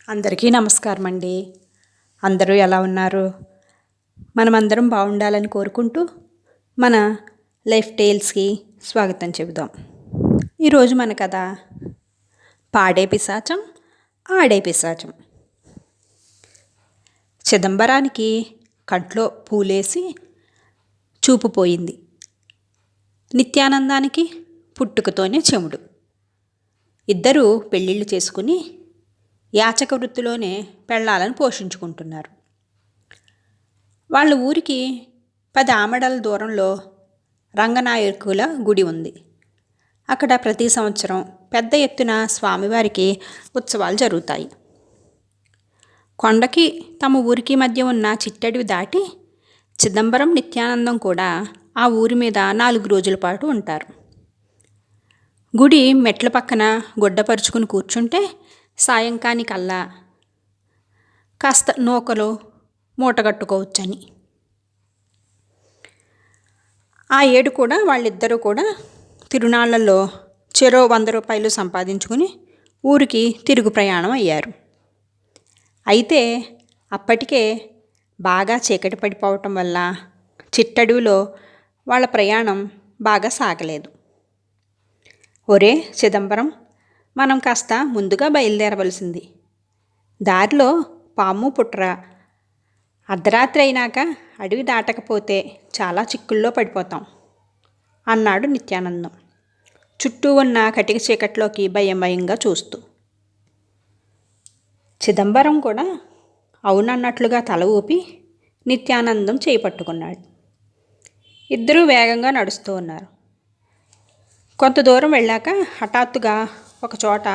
అందరికీ నమస్కారం అండి. అందరూ ఎలా ఉన్నారు? మనమందరం బాగుండాలని కోరుకుంటూ మన లైఫ్ టేల్స్కి స్వాగతం చెబుదాం. ఈరోజు మన కథ పాడే పిశాచం ఆడే పిశాచం. చిదంబరానికి కంట్లో పూలేసి చూపు పోయింది. నిత్యానందానికి పుట్టుకతోనే చెముడు. ఇద్దరూ పెళ్ళిళ్ళు చేసుకుని యాచక వృత్తిలోనే పెళ్ళాలను పోషించుకుంటున్నారు. వాళ్ళ ఊరికి 10 ఆమడల దూరంలో రంగనాయకుల గుడి ఉంది. అక్కడ ప్రతి సంవత్సరం పెద్ద ఎత్తున స్వామివారికి ఉత్సవాలు జరుగుతాయి. కొండకి తమ ఊరికి మధ్య ఉన్న చిట్టడివి దాటి చిదంబరం నిత్యానందం కూడా ఆ ఊరి మీద 4 రోజుల పాటు ఉంటారు. గుడి మెట్ల పక్కన గుడ్డపరుచుకుని కూర్చుంటే సాయంకానికల్లా కాస్త నూకలు మూటగట్టుకోవచ్చని. ఆ ఏడు కూడా వాళ్ళిద్దరూ కూడా తిరునాళ్లలో చెరో 100 రూపాయలు సంపాదించుకుని ఊరికి తిరుగు ప్రయాణం అయ్యారు. అయితే అప్పటికే బాగా చీకటి పడిపోవటం వల్ల చిట్టడవిలో వాళ్ళ ప్రయాణం బాగా సాగలేదు. ఒరే చిదంబరం, మనం కాస్త ముందుగా బయలుదేరవలసింది. దారిలో పాము పుట్ర, అర్ధరాత్రి అయినాక అడవి దాటకపోతే చాలా చిక్కుల్లో పడిపోతాం అన్నాడు నిత్యానందం చుట్టూ ఉన్న కటిక చీకట్లోకి భయంగా చూస్తూ. చిదంబరం కూడా అవునన్నట్లుగా తల ఊపి నిత్యానందం చేయి పట్టుకున్నాడు. ఇద్దరూ వేగంగా నడుస్తూ ఉన్నారు. కొంత దూరం వెళ్ళాక హఠాత్తుగా ఒకచోట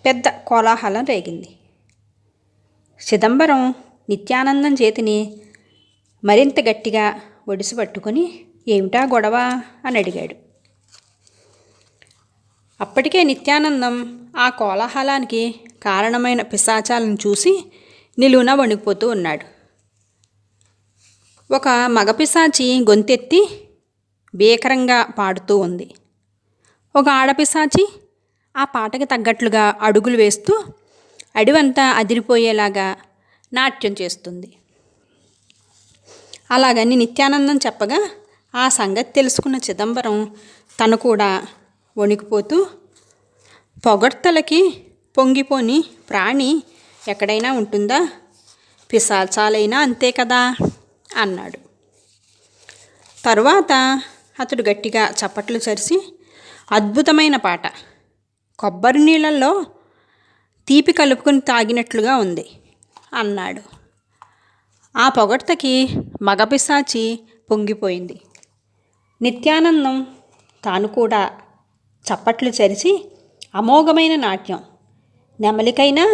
పెద్ద కోలాహలం రేగింది. చిదంబరం నిత్యానందం చేతిని మరింత గట్టిగా ఒడిసి పట్టుకుని ఏమిటా గొడవ అని అడిగాడు. అప్పటికే నిత్యానందం ఆ కోలాహలానికి కారణమైన పిశాచాలను చూసి నిలువున వణికిపోతూ ఉన్నాడు. ఒక మగపిశాచి గొంతెత్తి భీకరంగా పాడుతూ ఉంది. ఒక ఆడపిశాచి ఆ పాటకి తగ్గట్లుగా అడుగులు వేస్తూ అడివంతా అదిరిపోయేలాగా నాట్యం చేస్తుంది. అలాగని నిత్యానందం చెప్పగా ఆ సంగతి తెలుసుకున్న చిదంబరం తను కూడా వణికిపోతూ, పొగడ్తలకి పొంగిపోని ప్రాణి ఎక్కడైనా ఉంటుందా? పిశాచాలైనా అంతే కదా అన్నాడు. తరువాత అతడు గట్టిగా చప్పట్లు చరిచి, అద్భుతమైన పాట, కొబ్బరి నీళ్ళల్లో తీపి కలుపుకొని తాగినట్లుగా ఉంది అన్నాడు. ఆ పొగడ్తకి మగపిశాచి పొంగిపోయింది. నిత్యానందం తాను కూడా చప్పట్లు చరిచి, అమోఘమైన నాట్యం, నెమలికైనా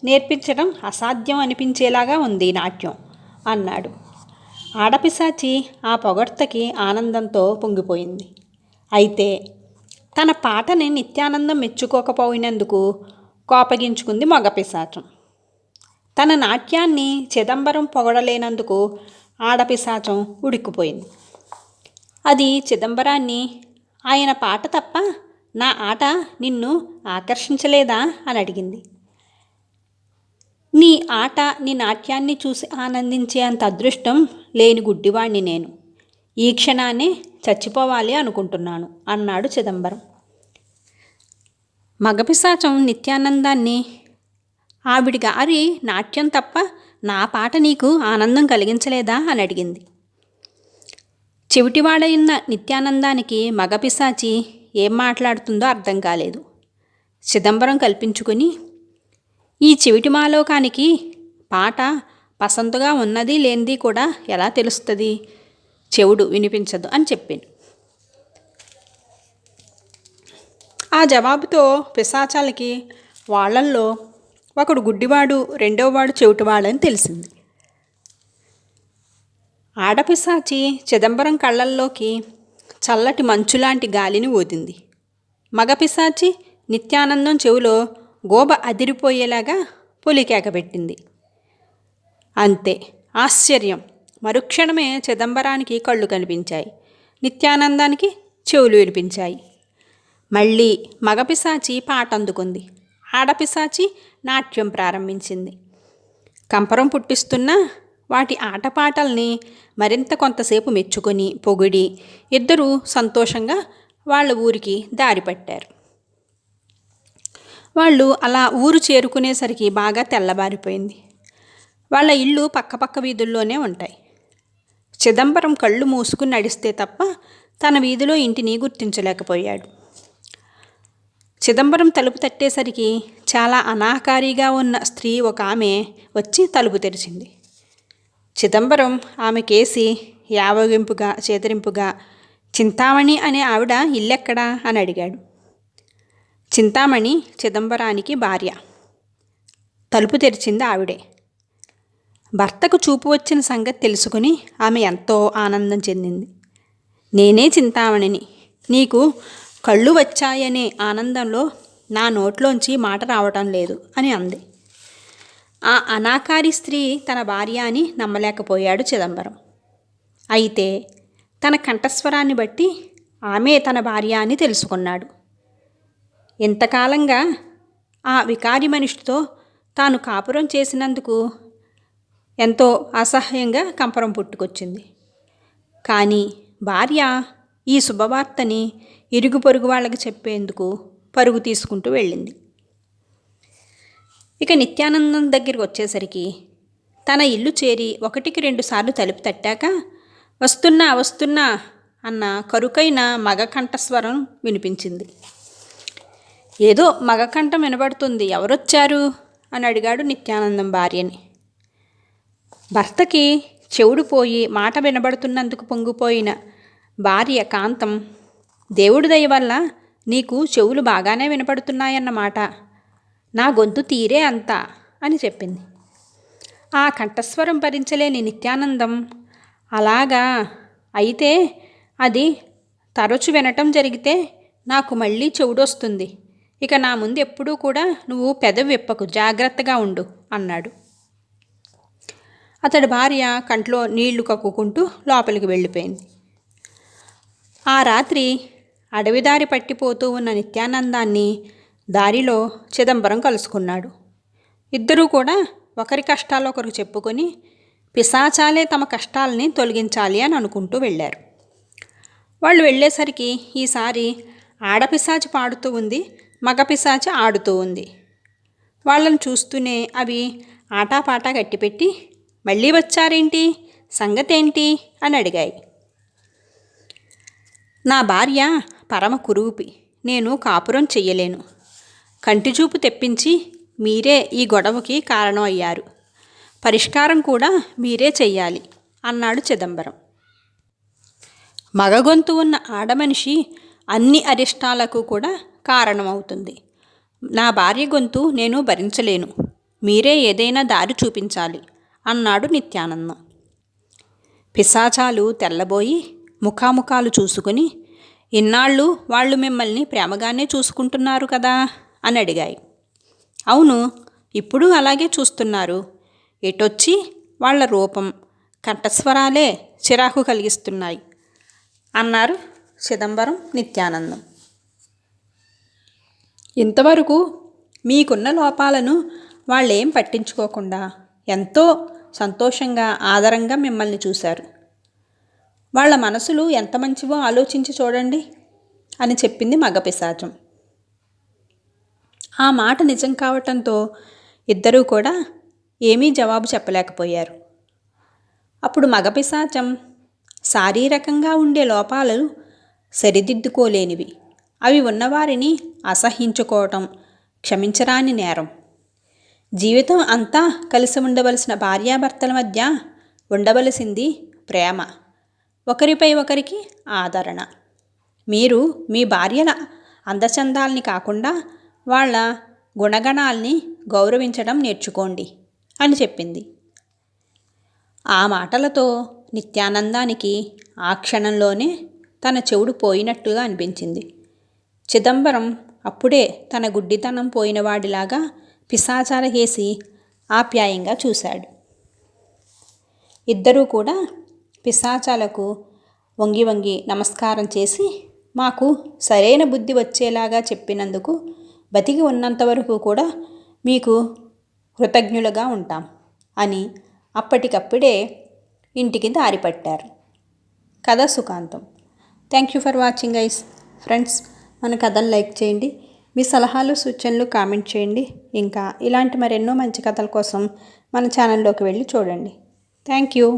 నేర్పించడం అసాధ్యం అనిపించేలాగా ఉంది నాట్యం అన్నాడు. ఆడపిశాచి ఆ పొగడ్తకి ఆనందంతో పొంగిపోయింది. అయితే తన పాటని నిత్యానందం మెచ్చుకోకపోయినందుకు కోపగించుకుంది మగపిశాచం. తన నాట్యాన్ని చిదంబరం పొగడలేనందుకు ఆడపిశాచం ఉడికిపోయింది. అది చిదంబరాన్ని, ఆయన పాట తప్ప నా ఆట నిన్ను ఆకర్షించలేదా అని అడిగింది. నీ ఆట, నీ నాట్యాన్ని చూసి ఆనందించే అంత అదృష్టం లేని గుడ్డివాణ్ణి నేను. ఈ క్షణాన్ని చచ్చిపోవాలి అనుకుంటున్నాను అన్నాడు చిదంబరం. మగపిశాచం నిత్యానందాన్ని, ఆవిడ గారి నాట్యం తప్ప నా పాట నీకు ఆనందం కలిగించలేదా అని అడిగింది. చెవిటివాడైన నిత్యానందానికి మగపిశాచి ఏం మాట్లాడుతుందో అర్థం కాలేదు. చిదంబరం కల్పించుకుని, ఈ చెవిటి మాలోకానికి పాట పసందుగా ఉన్నది లేనిది కూడా ఎలా తెలుస్తుంది? చెవుడు వినిపించదు అని చెప్పాను. ఆ జవాబుతో పిశాచాలకి వాళ్ళల్లో ఒకడు గుడ్డివాడు, రెండోవాడు చెవిటివాడని తెలిసింది. ఆడపిశాచి చిదంబరం కళ్ళల్లోకి చల్లటి మంచులాంటి గాలిని ఊదింది. మగపిశాచి నిత్యానందం చెవిలో గోబ అదిరిపోయేలాగా పొలికేక పెట్టింది. అంతే, ఆశ్చర్యం! మరుక్షణమే చిదంబరానికి కళ్ళు కనిపించాయి, నిత్యానందానికి చెవులు వినిపించాయి. మళ్ళీ మగపిశాచి పాట అందుకుంది. ఆడపిశాచి నాట్యం ప్రారంభించింది. కంపరం పుట్టిస్తున్న వాటి ఆటపాటల్ని మరింత కొంతసేపు మెచ్చుకొని పొగిడి ఇద్దరూ సంతోషంగా వాళ్ళ ఊరికి దారి పట్టారు. వాళ్ళు అలా ఊరు చేరుకునేసరికి బాగా తెల్లబారిపోయింది. వాళ్ళ ఇళ్ళు పక్కపక్క వీధుల్లోనే ఉంటాయి. చిదంబరం కళ్ళు మూసుకుని నడిస్తే తప్ప తన వీధిలో ఇంటిని గుర్తించలేకపోయాడు. చిదంబరం తలుపు తట్టేసరికి చాలా అనాకారిగా ఉన్న స్త్రీ ఒక ఆమె వచ్చి తలుపు తెరిచింది. చిదంబరం ఆమెకేసి యావగింపుగా చేదరింపుగా, చింతామణి అనే ఆవిడ ఇల్లెక్కడా అని అడిగాడు. చింతామణి చిదంబరానికి భార్య. తలుపు తెరిచింది ఆవిడే. భర్తకు చూపు వచ్చిన సంగతి తెలుసుకుని ఆమె ఎంతో ఆనందం చెందింది. నేనే చింతామణిని, నీకు కళ్ళు వచ్చాయనే ఆనందంలో నా నోట్లోంచి మాట రావటం లేదు అని అంది. ఆ అనాకారి స్త్రీ తన భార్య అని నమ్మలేకపోయాడు చిదంబరం. అయితే తన కంఠస్వరాన్ని బట్టి ఆమె తన భార్య అని తెలుసుకున్నాడు. ఇంతకాలంగా ఆ వికారి మనిషితో తాను కాపురం చేసినందుకు ఎంతో అసహ్యంగా కంపరం పుట్టుకొచ్చింది. కానీ భార్య ఈ శుభవార్తని ఇరుగు పొరుగు వాళ్ళకి చెప్పేందుకు పరుగు తీసుకుంటూ వెళ్ళింది. ఇక నిత్యానందం దగ్గరికి వచ్చేసరికి తన ఇల్లు చేరి 1-2 సార్లు తలుపు తట్టాక వస్తున్నా వస్తున్నా అన్న కరుకైన మగ కంఠస్వరం వినిపించింది. ఏదో మగ కంఠం వినబడుతుంది, ఎవరొచ్చారు అని అడిగాడు నిత్యానందం భార్యని. భర్తకి చెవుడు పోయి మాట వినబడుతున్నందుకు పొంగిపోయిన భార్య కాంతం, దేవుడి దయ వల్ల నీకు చెవులు బాగానే వినపడుతున్నాయన్నమాట, నా గొంతు తీరే అంతా అని చెప్పింది. ఆ కంఠస్వరం భరించలేని నిత్యానందం, అలాగా, అయితే అది తరచు వినటం జరిగితే నాకు మళ్ళీ చెవుడొస్తుంది. ఇక నా ముందు ఎప్పుడూ కూడా నువ్వు పెదవి విప్పకు, జాగ్రత్తగా ఉండు అన్నాడు. అతడి భార్య కంట్లో నీళ్లు కక్కుకుంటూ లోపలికి వెళ్ళిపోయింది. ఆ రాత్రి అడవిదారి పట్టిపోతూ ఉన్న నిత్యానందాన్ని దారిలో చిదంబరం కలుసుకున్నాడు. ఇద్దరూ కూడా ఒకరి కష్టాలు ఒకరు చెప్పుకొని పిశాచాలే తమ కష్టాలని తొలగించాలి అని అనుకుంటూ వెళ్ళారు. వాళ్ళు వెళ్ళేసరికి ఈసారి ఆడపిశాచి పాడుతూ ఉంది, మగ పిశాచి ఆడుతూ ఉంది. వాళ్ళని చూస్తూనే అవి ఆటాపాటా గట్టిపెట్టి, మళ్ళీ వచ్చారేంటి, సంగతేంటి అని అడిగాయి. నా భార్య పరమ కురూపి, నేను కాపురం చెయ్యలేను. కంటిచూపు తెప్పించి మీరే ఈ గొడవకి కారణం అయ్యారు, పరిష్కారం కూడా మీరే చెయ్యాలి అన్నాడు చిదంబరం. మగగొంతు ఉన్న ఆడమనిషి అన్ని అరిష్టాలకు కూడా కారణమవుతుంది. నా భార్య గొంతు నేను భరించలేను, మీరే ఏదైనా దారి చూపించాలి అన్నాడు నిత్యానందం. పిశాచాలు తెల్లబోయి ముఖాముఖాలు చూసుకుని, ఇన్నాళ్ళు వాళ్ళు మిమ్మల్ని ప్రేమగానే చూసుకుంటున్నారు కదా అని అడిగాయి. అవును, ఇప్పుడు అలాగే చూస్తున్నారు. ఎటొచ్చి వాళ్ళ రూపం, కంఠస్వరాలే చిరాకు కలిగిస్తున్నాయి అన్నారు చిదంబరం, నిత్యానందం. ఇంతవరకు మీకున్న లోపాలను వాళ్ళేం పట్టించుకోకుండా ఎంతో సంతోషంగా ఆదరంగా మిమ్మల్ని చూశారు. వాళ్ళ మనసులు ఎంత మంచివో ఆలోచించి చూడండి అని చెప్పింది మగపిశాచం. ఆ మాట నిజం కావటంతో ఇద్దరూ కూడా ఏమీ జవాబు చెప్పలేకపోయారు. అప్పుడు మగపిశాచం, శారీరకంగా ఉండే లోపాలు సరిదిద్దుకోలేనివి, అవి ఉన్నవారిని అసహించుకోవటం క్షమించరాని నేరం. జీవితం అంతా కలిసి ఉండవలసిన భార్యాభర్తల మధ్య ఉండవలసింది ప్రేమ, ఒకరిపై ఒకరికి ఆదరణ. మీరు మీ భార్యల అందచందాల్ని కాకుండా వాళ్ళ గుణగణాల్ని గౌరవించడం నేర్చుకోండి అని చెప్పింది. ఆ మాటలతో నిత్యానందానికి ఆ క్షణంలోనే తన చెవుడు పోయినట్టుగా అనిపించింది. చిదంబరం అప్పుడే తన గుడ్డితనం పోయినవాడిలాగా పిశాచాలకేసి ఆప్యాయంగా చూశాడు. ఇద్దరూ కూడా పిశాచాలకు వంగి వంగి నమస్కారం చేసి, మాకు సరైన బుద్ధి వచ్చేలాగా చెప్పినందుకు బతికి ఉన్నంత వరకు కూడా మీకు కృతజ్ఞులుగా ఉంటాం అని అప్పటికప్పుడే ఇంటికి దారి పట్టారు. కథ సుఖాంతం. Thank you for watching guys. Friends, మన కథను లైక్ చేయండి. మీ సలహాలు సూచనలు కామెంట్ చేయండి. ఇంకా ఇలాంటి మరెన్నో మంచి కథల కోసం మన ఛానల్లోకి వెళ్ళి చూడండి. Thank you.